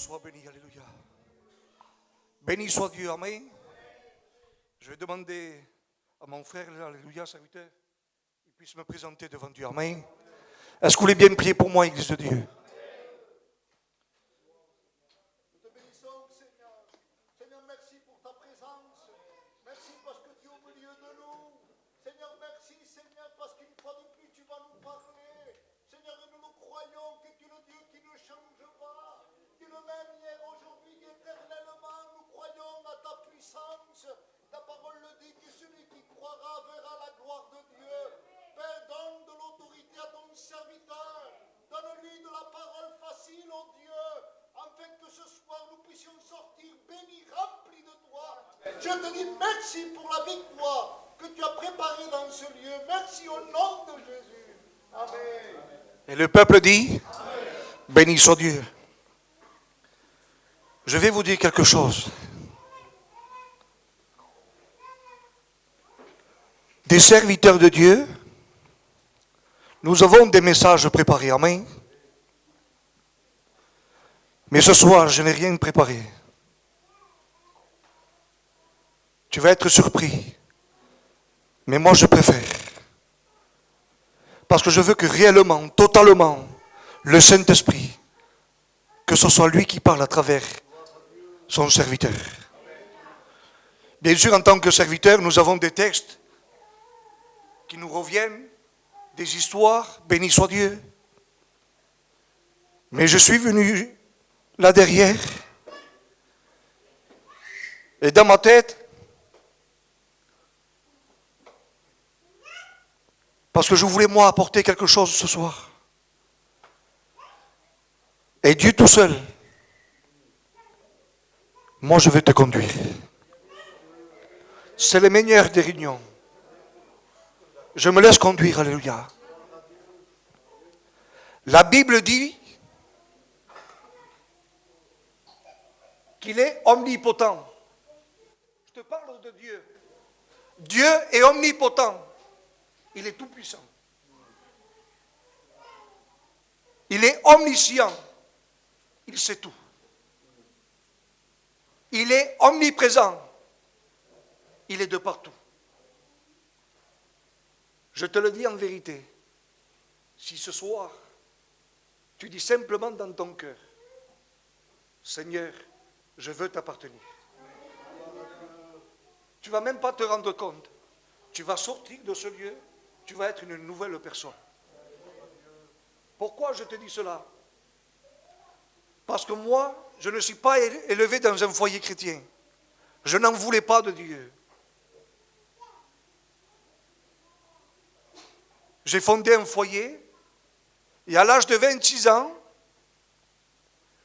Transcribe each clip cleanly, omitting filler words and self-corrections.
soit béni, alléluia. Béni soit Dieu, amen. Je vais demander à mon frère, alléluia, serviteur, qu'il puisse me présenter devant Dieu, amen. Est-ce que vous voulez bien prier pour moi, Église de Dieu? Nous te bénissons, Seigneur. Seigneur, merci pour ta présence. Merci parce que tu es au milieu de nous. Seigneur, merci, Seigneur, parce qu'une fois de plus, tu vas nous parler. Seigneur, nous croyons que tu es le Dieu qui ne change pas. Tu es le même hier, aujourd'hui, éternellement. Nous croyons à ta puissance. Ta parole le dit que celui qui croira verra la gloire de Dieu. Père, donne de l'autorité à ton serviteur. Donne-lui de la parole facile, oh Dieu, afin que ce soir nous puissions sortir bénis, remplis de toi. Je te dis merci pour la victoire que tu as préparée dans ce lieu. Merci au nom de Jésus. Amen. Et le peuple dit, amen. Béni soit Dieu. Je vais vous dire quelque chose. Des serviteurs de Dieu, nous avons des messages préparés, amen. Mais ce soir, je n'ai rien préparé. Tu vas être surpris. Mais moi, je préfère. Parce que je veux que réellement, totalement, le Saint-Esprit, que ce soit lui qui parle à travers son serviteur. Bien sûr, en tant que serviteur, nous avons des textes qui nous reviennent, des histoires, béni soit Dieu. Mais je suis venu là derrière, et dans ma tête, parce que je voulais moi apporter quelque chose ce soir. Et Dieu tout seul, moi je vais te conduire. C'est le meilleur des réunions. Je me laisse conduire, alléluia. La Bible dit qu'il est omnipotent. Je te parle de Dieu. Dieu est omnipotent. Il est tout puissant. Il est omniscient. Il sait tout. Il est omniprésent. Il est de partout. Je te le dis en vérité. Si ce soir, tu dis simplement dans ton cœur, Seigneur, je veux t'appartenir. Tu ne vas même pas te rendre compte. Tu vas sortir de ce lieu, tu vas être une nouvelle personne. Pourquoi je te dis cela? Parce que moi, je ne suis pas élevé dans un foyer chrétien. Je n'en voulais pas de Dieu. J'ai fondé un foyer et à l'âge de 26 ans,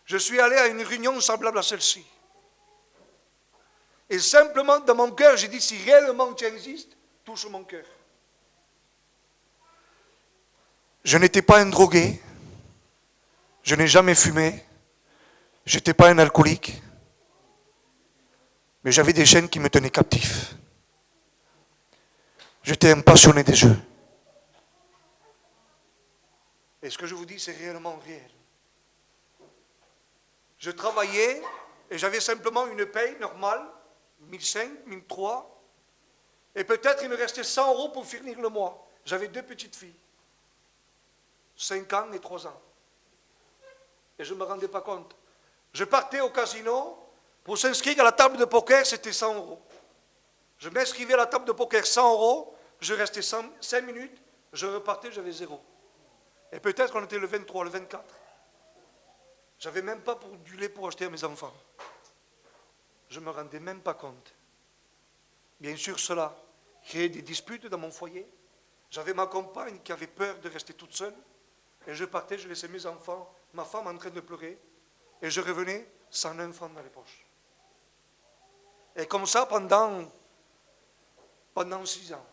je suis allé à une réunion semblable à celle-ci. Et simplement dans mon cœur, j'ai dit, si réellement tu existes, touche mon cœur. Je n'étais pas un drogué, je n'ai jamais fumé, je n'étais pas un alcoolique, mais j'avais des chaînes qui me tenaient captif. J'étais un passionné des jeux. Et ce que je vous dis, c'est réellement réel. Je travaillais et j'avais simplement une paye normale, 1500, 1300, et peut-être il me restait 100 € pour finir le mois. J'avais 2 petites filles, 5 ans et 3 ans. Et je ne me rendais pas compte. Je partais au casino, pour s'inscrire à la table de poker, c'était 100 €. Je m'inscrivais à la table de poker 100 €, je restais 5 minutes, je repartais, j'avais 0. Et peut-être qu'on était le 23, le 24. J'avais même pas du lait pour acheter à mes enfants. Je ne me rendais même pas compte. Bien sûr, cela créait des disputes dans mon foyer. J'avais ma compagne qui avait peur de rester toute seule. Et je partais, je laissais mes enfants, ma femme en train de pleurer. Et je revenais sans un franc dans les poches. Et comme ça pendant 6 ans.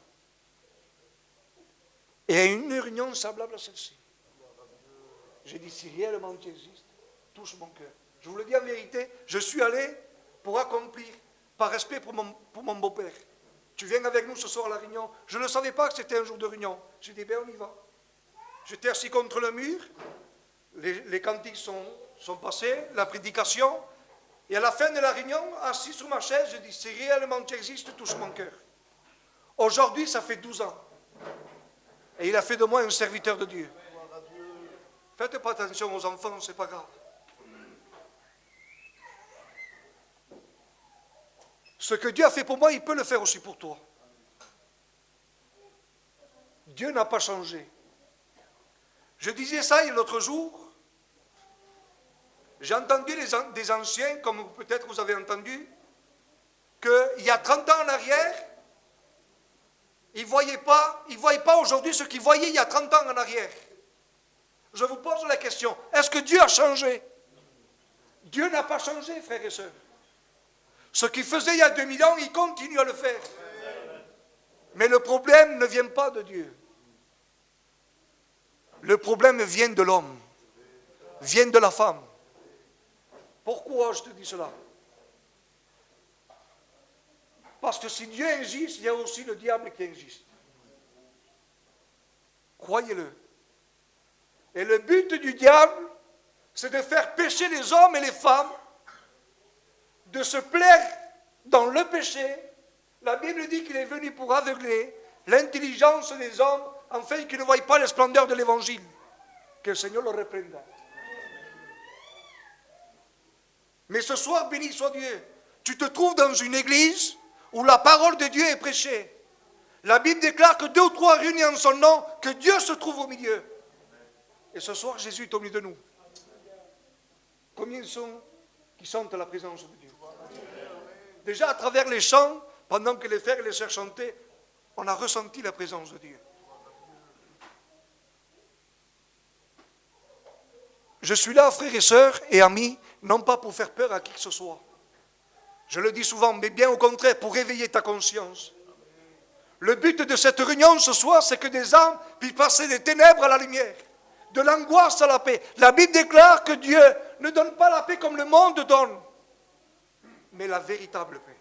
Et à une réunion semblable à celle-ci, j'ai dit, si réellement tu existes, touche mon cœur. Je vous le dis en vérité, je suis allé pour accomplir, par respect pour mon beau-père. Tu viens avec nous ce soir à la réunion. Je ne savais pas que c'était un jour de réunion. J'ai dit, ben on y va. J'étais assis contre le mur, les cantiques sont sont passés, la prédication, et à la fin de la réunion, assis sur ma chaise, je dis, si réellement tu existes, touche mon cœur. Aujourd'hui, ça fait 12 ans. Et il a fait de moi un serviteur de Dieu. Faites pas attention aux enfants, c'est pas grave. Ce que Dieu a fait pour moi, il peut le faire aussi pour toi. Dieu n'a pas changé. Je disais ça l'autre jour. J'ai entendu des anciens, comme peut-être vous avez entendu, qu'il y a 30 ans en arrière, ils ne voyaient pas aujourd'hui ce qu'ils voyaient il y a 30 ans en arrière. Je vous pose la question, est-ce que Dieu a changé? Dieu n'a pas changé, frères et sœurs. Ce qu'il faisait il y a 2000 ans, il continue à le faire. Mais le problème ne vient pas de Dieu. Le problème vient de l'homme, vient de la femme. Pourquoi je te dis cela? Parce que si Dieu existe, il y a aussi le diable qui existe. Croyez-le. Et le but du diable, c'est de faire pécher les hommes et les femmes, de se plaire dans le péché. La Bible dit qu'il est venu pour aveugler l'intelligence des hommes, afin qu'ils ne voient pas la splendeur de l'Évangile. Que le Seigneur le reprenne. Mais ce soir, béni soit Dieu, tu te trouves dans une église où la parole de Dieu est prêchée. La Bible déclare que 2 ou 3 réunis en son nom, que Dieu se trouve au milieu. Et ce soir, Jésus est au milieu de nous. Combien sont qui sentent la présence de Dieu? Déjà, à travers les chants, pendant que les frères et les sœurs chantaient, on a ressenti la présence de Dieu. Je suis là, frères et sœurs et amis, non pas pour faire peur à qui que ce soit. Je le dis souvent, mais bien au contraire, pour réveiller ta conscience. Le but de cette réunion ce soir, c'est que des âmes puissent passer des ténèbres à la lumière, de l'angoisse à la paix. La Bible déclare que Dieu ne donne pas la paix comme le monde donne, mais la véritable paix.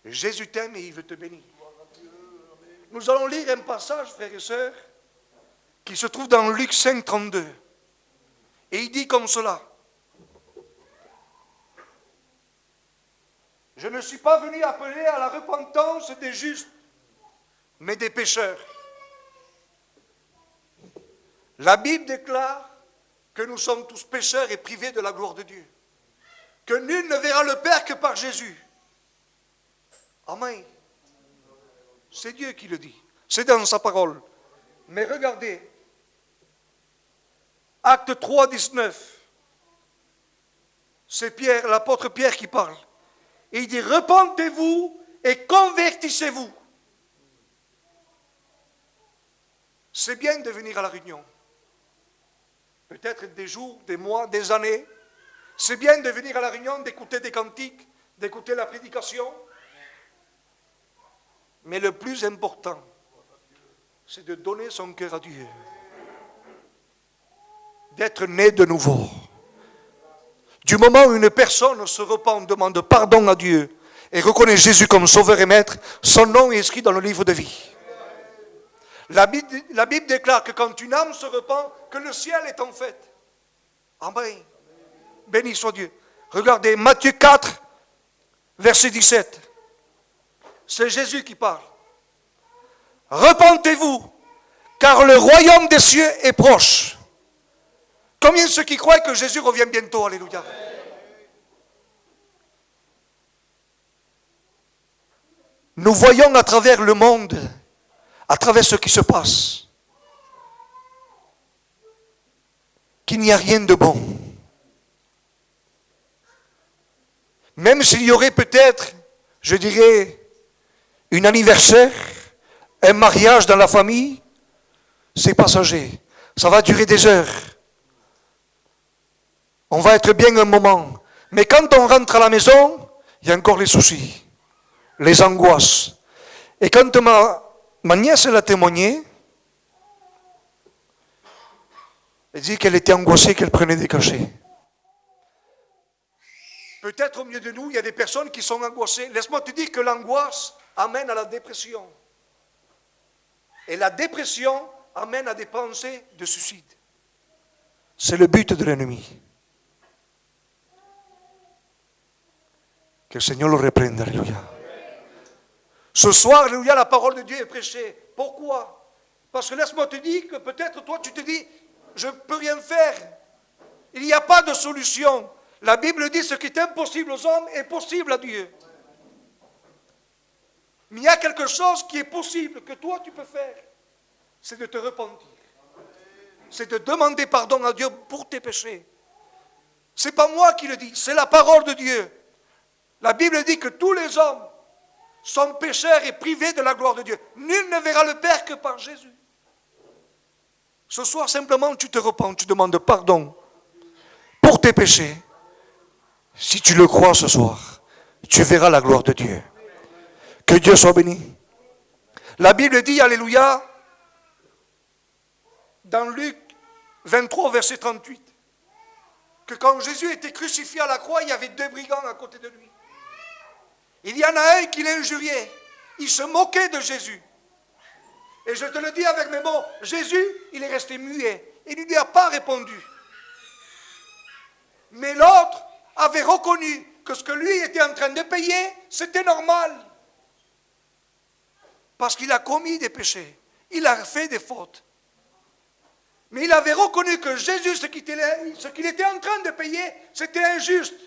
Jésus t'aime et il veut te bénir. Nous allons lire un passage, frères et sœurs, qui se trouve dans Luc 5, 32. Et il dit comme cela. Je ne suis pas venu appeler à la repentance des justes, mais des pécheurs. La Bible déclare que nous sommes tous pécheurs et privés de la gloire de Dieu. Que nul ne verra le Père que par Jésus. Amen. C'est Dieu qui le dit. C'est dans sa parole. Mais regardez. Acte 3, 19. C'est Pierre, l'apôtre Pierre qui parle. Et il dit, repentez-vous et convertissez-vous. C'est bien de venir à la réunion. Peut-être des jours, des mois, des années. C'est bien de venir à la réunion, d'écouter des cantiques, d'écouter la prédication. Mais le plus important, c'est de donner son cœur à Dieu. D'être né de nouveau. Du moment où une personne se repent, demande pardon à Dieu et reconnaît Jésus comme sauveur et maître, son nom est inscrit dans le livre de vie. La Bible déclare que quand une âme se repent, que le ciel est en fête. Amen. Béni soit Dieu. Regardez, Matthieu 4, verset 17. C'est Jésus qui parle. Repentez-vous, car le royaume des cieux est proche. Combien de ceux qui croient que Jésus revient bientôt? Alléluia. Nous voyons à travers le monde, à travers ce qui se passe, qu'il n'y a rien de bon. Même s'il y aurait peut-être, je dirais, un anniversaire, un mariage dans la famille, c'est passager. Ça va durer des heures. On va être bien un moment. Mais quand on rentre à la maison, il y a encore les soucis, les angoisses. Et quand ma nièce l'a témoigné, elle dit qu'elle était angoissée, qu'elle prenait des cachets. Peut-être au milieu de nous, il y a des personnes qui sont angoissées. Laisse-moi te dire que l'angoisse amène à la dépression. Et la dépression amène à des pensées de suicide. C'est le but de l'ennemi. Que le Seigneur le reprenne, alléluia. Ce soir, alléluia, la parole de Dieu est prêchée. Pourquoi? Parce que laisse-moi te dire que peut-être toi tu te dis, je ne peux rien faire. Il n'y a pas de solution. La Bible dit ce qui est impossible aux hommes est possible à Dieu. Mais il y a quelque chose qui est possible, que toi tu peux faire. C'est de te repentir. C'est de demander pardon à Dieu pour tes péchés. Ce n'est pas moi qui le dis, c'est la parole de Dieu. La Bible dit que tous les hommes sont pécheurs et privés de la gloire de Dieu. Nul ne verra le Père que par Jésus. Ce soir, simplement, tu te repens, tu demandes pardon pour tes péchés. Si tu le crois ce soir, tu verras la gloire de Dieu. Que Dieu soit béni. La Bible dit, alléluia, dans Luc 23, verset 38, que quand Jésus était crucifié à la croix, il y avait 2 brigands à côté de lui. Il y en a un qui l'injuriait. Il se moquait de Jésus. Et je te le dis avec mes mots, Jésus, il est resté muet. Il ne lui a pas répondu. Mais l'autre avait reconnu que ce que lui était en train de payer, c'était normal. Parce qu'il a commis des péchés. Il a fait des fautes. Mais il avait reconnu que Jésus, ce qu'il était en train de payer, c'était injuste.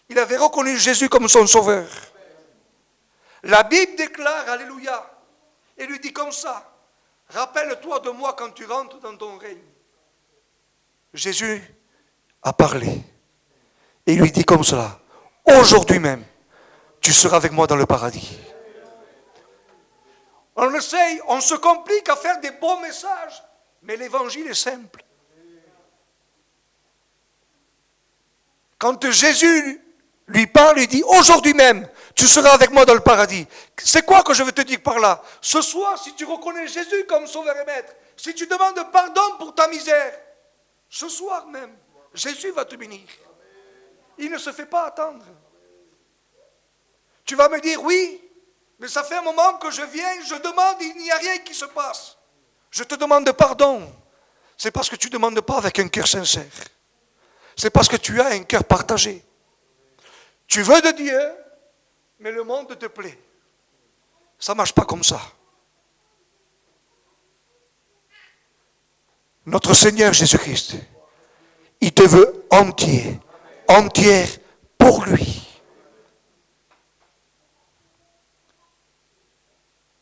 Il avait reconnu Jésus comme son sauveur. La Bible déclare, alléluia, et lui dit comme ça, rappelle-toi de moi quand tu rentres dans ton règne. Jésus a parlé. Et il lui dit comme cela, aujourd'hui même, tu seras avec moi dans le paradis. On essaye, on se complique à faire des bons messages, mais l'évangile est simple. Quand Jésus lui parle, il dit, aujourd'hui même, tu seras avec moi dans le paradis. C'est quoi que je veux te dire par là? Ce soir, si tu reconnais Jésus comme sauveur et maître, si tu demandes pardon pour ta misère, ce soir même, Jésus va te bénir. Il ne se fait pas attendre. Tu vas me dire, oui, mais ça fait un moment que je viens, je demande, il n'y a rien qui se passe. Je te demande pardon. C'est parce que tu ne demandes pas avec un cœur sincère. C'est parce que tu as un cœur partagé. Tu veux de Dieu, mais le monde te plaît. Ça ne marche pas comme ça. Notre Seigneur Jésus-Christ, il te veut entier, entière pour lui.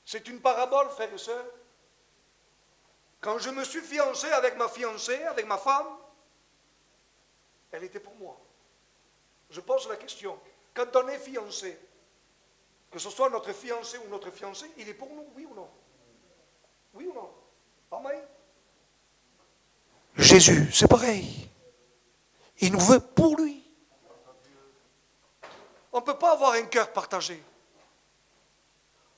C'est une parabole, frères et sœurs. Quand je me suis fiancé avec ma fiancée, avec ma femme, elle était pour moi. Je pose la question, quand on est fiancé, que ce soit notre fiancé ou notre fiancé, il est pour nous, oui ou non? Oui ou non? Amen. Jésus, c'est pareil. Il nous veut pour lui. On ne peut pas avoir un cœur partagé.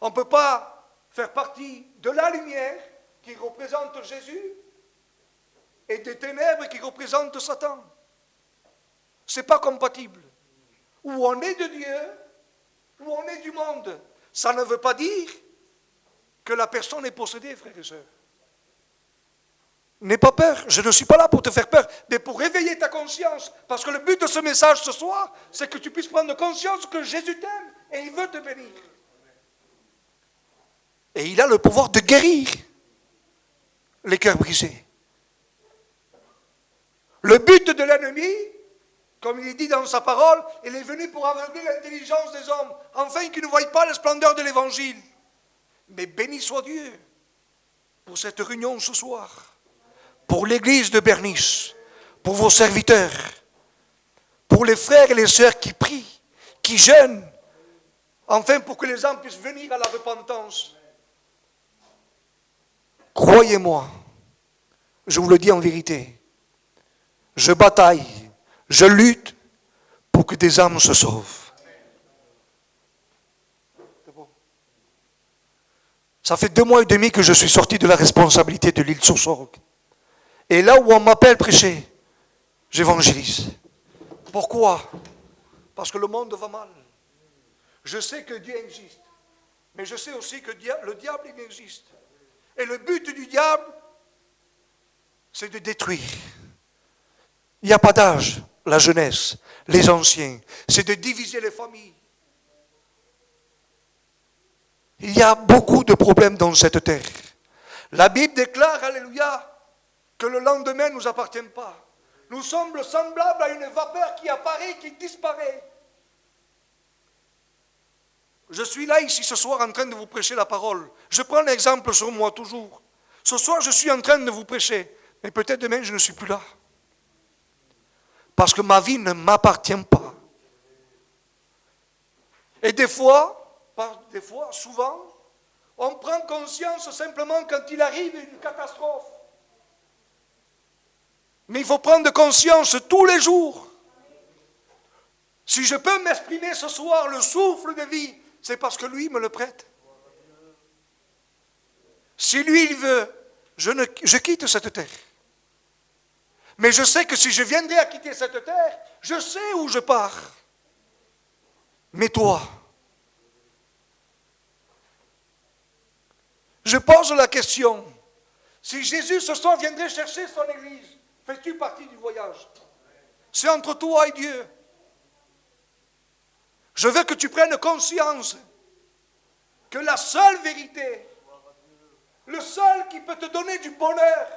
On ne peut pas faire partie de la lumière qui représente Jésus et des ténèbres qui représentent Satan. Ce n'est pas compatible. Ou on est de Dieu, ou on est du monde. Ça ne veut pas dire que la personne est possédée, frères et sœurs. N'aie pas peur, je ne suis pas là pour te faire peur, mais pour réveiller ta conscience. Parce que le but de ce message ce soir, c'est que tu puisses prendre conscience que Jésus t'aime et il veut te bénir. Et il a le pouvoir de guérir les cœurs brisés. Le but de l'ennemi, comme il est dit dans sa parole, il est venu pour aveugler l'intelligence des hommes, afin qu'ils ne voient pas la splendeur de l'évangile. Mais béni soit Dieu pour cette réunion ce soir, pour l'église de Bernice, pour vos serviteurs, pour les frères et les sœurs qui prient, qui jeûnent, enfin pour que les hommes puissent venir à la repentance. Croyez-moi, je vous le dis en vérité, je bataille, je lutte pour que des âmes se sauvent. Ça fait 2 mois et demi que je suis sorti de la responsabilité de l'île sur Sorgue. Et là où on m'appelle prêcher, j'évangélise. Pourquoi? Parce que le monde va mal. Je sais que Dieu existe, mais je sais aussi que le diable il existe. Et le but du diable, c'est de détruire, Il n'y a pas d'âge, la jeunesse, les anciens. C'est de diviser les familles. Il y a beaucoup de problèmes dans cette terre. La Bible déclare, alléluia, que le lendemain ne nous appartient pas. Nous sommes semblables à une vapeur qui apparaît et qui disparaît. Je suis là ici ce soir en train de vous prêcher la parole. Je prends l'exemple sur moi toujours. Ce soir, je suis en train de vous prêcher, mais peut-être demain, je ne suis plus là. Parce que ma vie ne m'appartient pas. Et souvent, on prend conscience simplement quand il arrive une catastrophe. Mais il faut prendre conscience tous les jours. Si je peux m'exprimer ce soir, le souffle de vie, c'est parce que lui me le prête. Si lui il veut, je quitte cette terre. Mais je sais que si je viendrais à quitter cette terre, je sais où je pars. Mais toi, je pose la question, si Jésus ce soir viendrait chercher son église, fais-tu partie du voyage? C'est entre toi et Dieu. Je veux que tu prennes conscience que la seule vérité, le seul qui peut te donner du bonheur,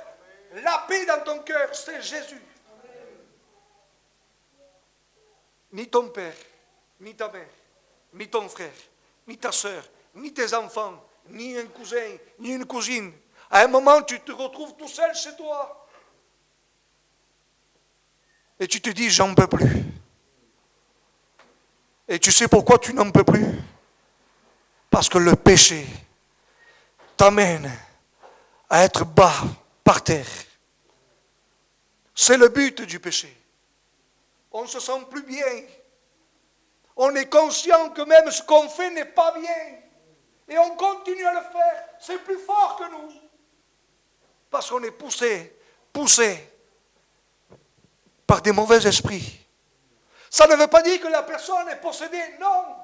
la paix dans ton cœur, c'est Jésus. Ni ton père, ni ta mère, ni ton frère, ni ta soeur, ni tes enfants, ni un cousin, ni une cousine. À un moment, tu te retrouves tout seul chez toi. Et tu te dis, j'en peux plus. Et tu sais pourquoi tu n'en peux plus? Parce que le péché t'amène à être bas, par terre. C'est le but du péché. On ne se sent plus bien. On est conscient que même ce qu'on fait n'est pas bien. Et on continue à le faire. C'est plus fort que nous. Parce qu'on est poussé par des mauvais esprits. Ça ne veut pas dire que la personne est possédée, non.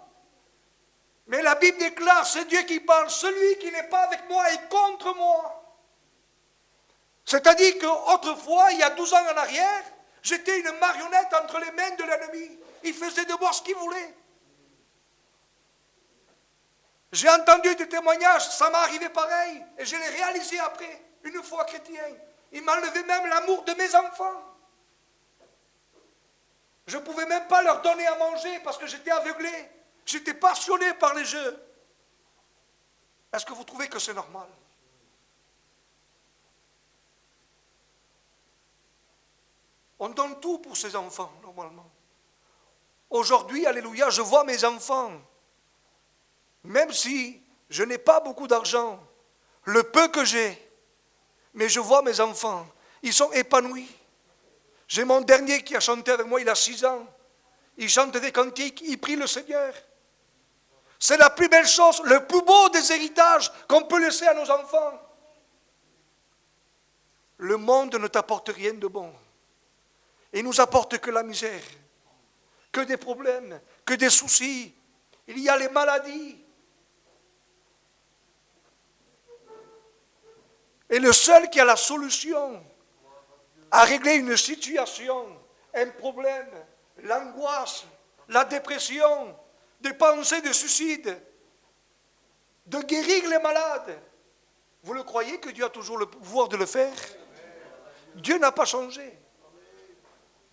Mais la Bible déclare, c'est Dieu qui parle, celui qui n'est pas avec moi est contre moi. C'est-à-dire qu'autrefois, il y a 12 ans en arrière, j'étais une marionnette entre les mains de l'ennemi. Il faisait de moi ce qu'il voulait. J'ai entendu des témoignages, ça m'est arrivé pareil, et je l'ai réalisé après, une fois chrétien. Il m'a enlevé même l'amour de mes enfants. Je ne pouvais même pas leur donner à manger parce que j'étais aveuglé. J'étais passionné par les jeux. Est-ce que vous trouvez que c'est normal? On donne tout pour ses enfants, normalement. Aujourd'hui, alléluia, je vois mes enfants. Même si je n'ai pas beaucoup d'argent, le peu que j'ai, mais je vois mes enfants, ils sont épanouis. J'ai mon dernier qui a chanté avec moi, il a 6 ans. Il chante des cantiques, il prie le Seigneur. C'est la plus belle chose, le plus beau des héritages qu'on peut laisser à nos enfants. Le monde ne t'apporte rien de bon. Il nous apporte que la misère, que des problèmes, que des soucis. Il y a les maladies. Et le seul qui a la solution à régler une situation, un problème, l'angoisse, la dépression, des pensées de suicide, de guérir les malades. Vous le croyez que Dieu a toujours le pouvoir de le faire? Dieu n'a pas changé.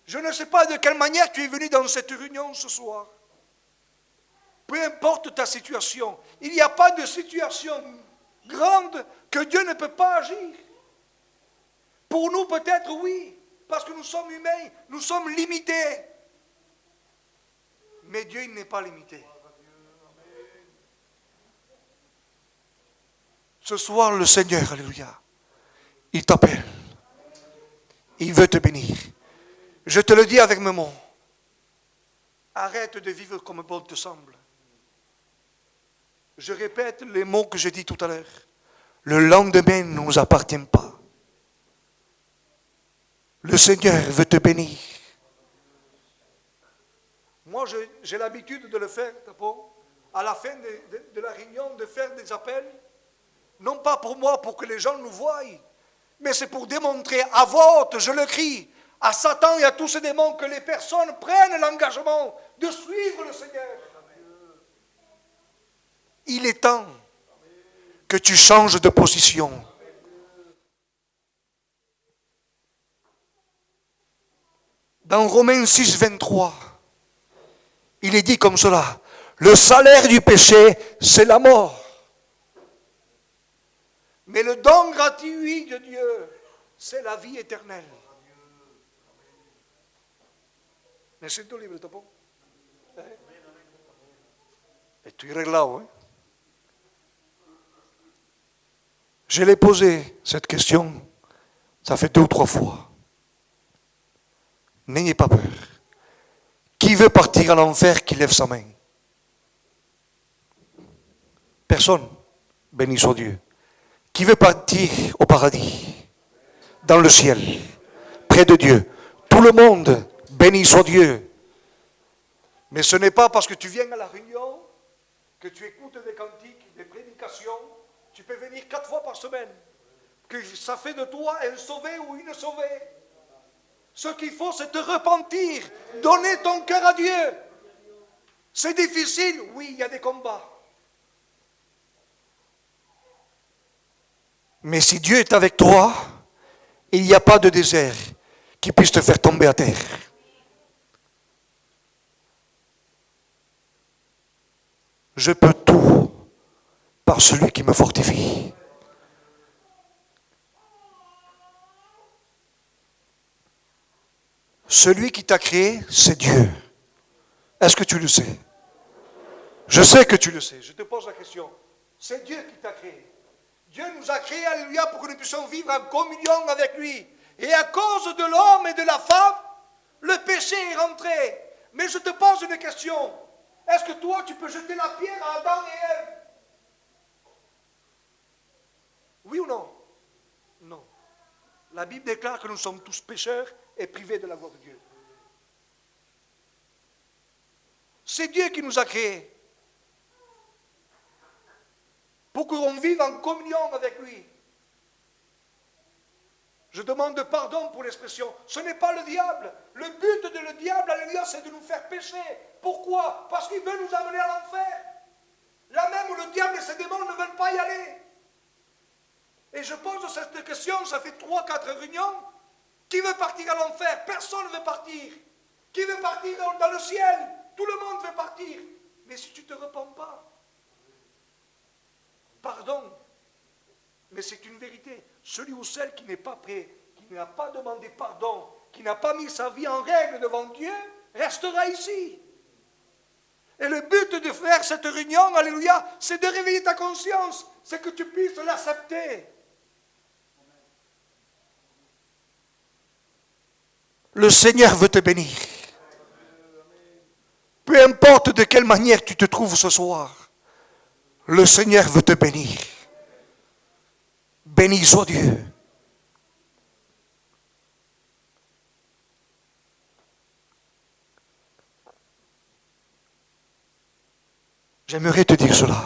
Je ne sais pas de quelle manière tu es venu dans cette réunion ce soir. Peu importe ta situation, il n'y a pas de situation grande que Dieu ne peut pas agir. Pour nous peut-être oui, parce que nous sommes humains, nous sommes limités. Mais Dieu, il n'est pas limité. Ce soir, le Seigneur, alléluia, il t'appelle. Il veut te bénir. Je te le dis avec mes mots. Arrête de vivre comme bon te semble. Je répète les mots que j'ai dit tout à l'heure. Le lendemain ne nous appartient pas. Le Seigneur veut te bénir. Moi, j'ai l'habitude de le faire, à la fin de la réunion, de faire des appels. Non pas pour moi, pour que les gens nous voient, mais c'est pour démontrer à voix haute, je le crie, à Satan et à tous ces démons que les personnes prennent l'engagement de suivre le Seigneur. Il est temps que tu changes de position. Dans Romains 6, 23, il est dit comme cela, le salaire du péché, c'est la mort. Mais le don gratuit de Dieu, c'est la vie éternelle. Necesito un libro, tampoco. Estoy arreglado, Je l'ai posé, cette question, ça fait 2 ou 3 fois. N'ayez pas peur. Qui veut partir en enfer, qui lève sa main? Personne. Béni soit Dieu. Qui veut partir au paradis, dans le ciel, près de Dieu? Tout le monde. Béni soit Dieu. Mais ce n'est pas parce que tu viens à la réunion, que tu écoutes des cantiques, des prédications, tu peux venir 4 fois par semaine, que ça fait de toi un sauvé ou une sauvée. Ce qu'il faut, c'est te repentir, donner ton cœur à Dieu. C'est difficile, oui, il y a des combats. Mais si Dieu est avec toi, il n'y a pas de désert qui puisse te faire tomber à terre. Je peux tout par celui qui me fortifie. Celui qui t'a créé, c'est Dieu. Est-ce que tu le sais? Je sais que tu le sais. Je te pose la question. C'est Dieu qui t'a créé. Dieu nous a créés, alléluia, pour que nous puissions vivre en communion avec lui. Et à cause de l'homme et de la femme, le péché est rentré. Mais je te pose une question. Est-ce que toi, tu peux jeter la pierre à Adam et Ève? Oui ou non? Non. La Bible déclare que nous sommes tous pécheurs et privés de la gloire de Dieu. C'est Dieu qui nous a créés pour qu'on vive en communion avec lui. Je demande pardon pour l'expression. Ce n'est pas le diable. Le but de le diable, alléluia, c'est de nous faire pécher. Pourquoi? Parce qu'il veut nous amener à l'enfer. Là même où le diable et ses démons ne veulent pas y aller. Et je pose cette question, ça fait 3-4 réunions. Qui veut partir à l'enfer? Personne ne veut partir. Qui veut partir dans le ciel? Tout le monde veut partir. Mais si tu ne te repens pas, pardon, mais c'est une vérité. Celui ou celle qui n'est pas prêt, qui n'a pas demandé pardon, qui n'a pas mis sa vie en règle devant Dieu, restera ici. Et le but de faire cette réunion, alléluia, c'est de réveiller ta conscience, c'est que tu puisses l'accepter. Le Seigneur veut te bénir. Peu importe de quelle manière tu te trouves ce soir, le Seigneur veut te bénir. Béni soit Dieu. J'aimerais te dire cela.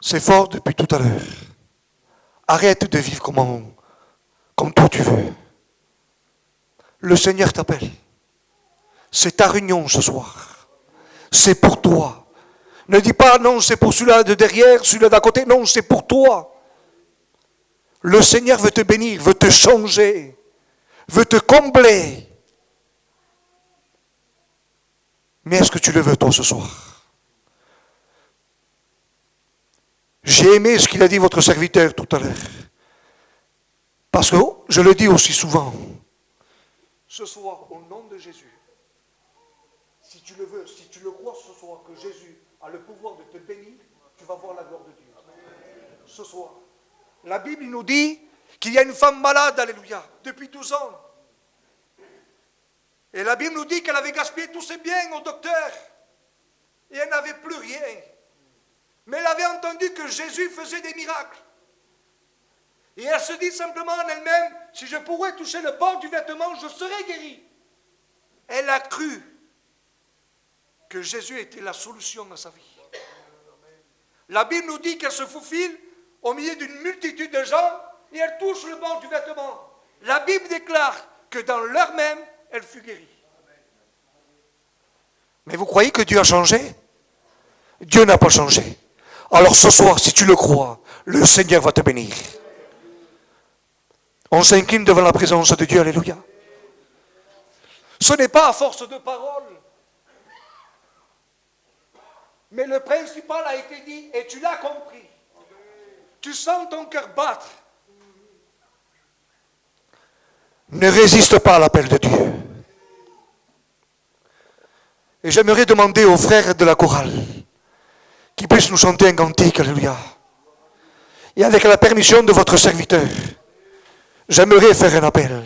C'est fort depuis tout à l'heure. Arrête de vivre comme toi tu veux. Le Seigneur t'appelle. C'est ta réunion ce soir. C'est pour toi. Ne dis pas non, c'est pour celui-là de derrière, celui-là d'à côté. Non, c'est pour toi. Le Seigneur veut te bénir, veut te changer, veut te combler. Mais est-ce que tu le veux toi ce soir? J'ai aimé ce qu'il a dit votre serviteur tout à l'heure. Parce que je le dis aussi souvent. Ce soir, au nom de Jésus, si tu le veux, si tu le crois ce soir que Jésus a le pouvoir de te bénir, tu vas voir la gloire de Dieu. Ce soir. La Bible nous dit qu'il y a une femme malade, alléluia, depuis 12 ans. Et la Bible nous dit qu'elle avait gaspillé tous ses biens au docteur. Et elle n'avait plus rien. Mais elle avait entendu que Jésus faisait des miracles. Et elle se dit simplement en elle-même, si je pourrais toucher le bord du vêtement, je serais guérie. Elle a cru que Jésus était la solution à sa vie. La Bible nous dit qu'elle se faufile au milieu d'une multitude de gens et elle touche le bord du vêtement. La Bible déclare que dans l'heure même, elle fut guérie. Mais vous croyez que Dieu a changé? Dieu n'a pas changé. Alors ce soir, si tu le crois, le Seigneur va te bénir. On s'incline devant la présence de Dieu, alléluia. Ce n'est pas à force de paroles. Mais le principal a été dit et tu l'as compris. Tu sens ton cœur battre. Ne résiste pas à l'appel de Dieu. Et j'aimerais demander aux frères de la chorale qui puissent nous chanter un cantique, alléluia. Et avec la permission de votre serviteur, j'aimerais faire un appel.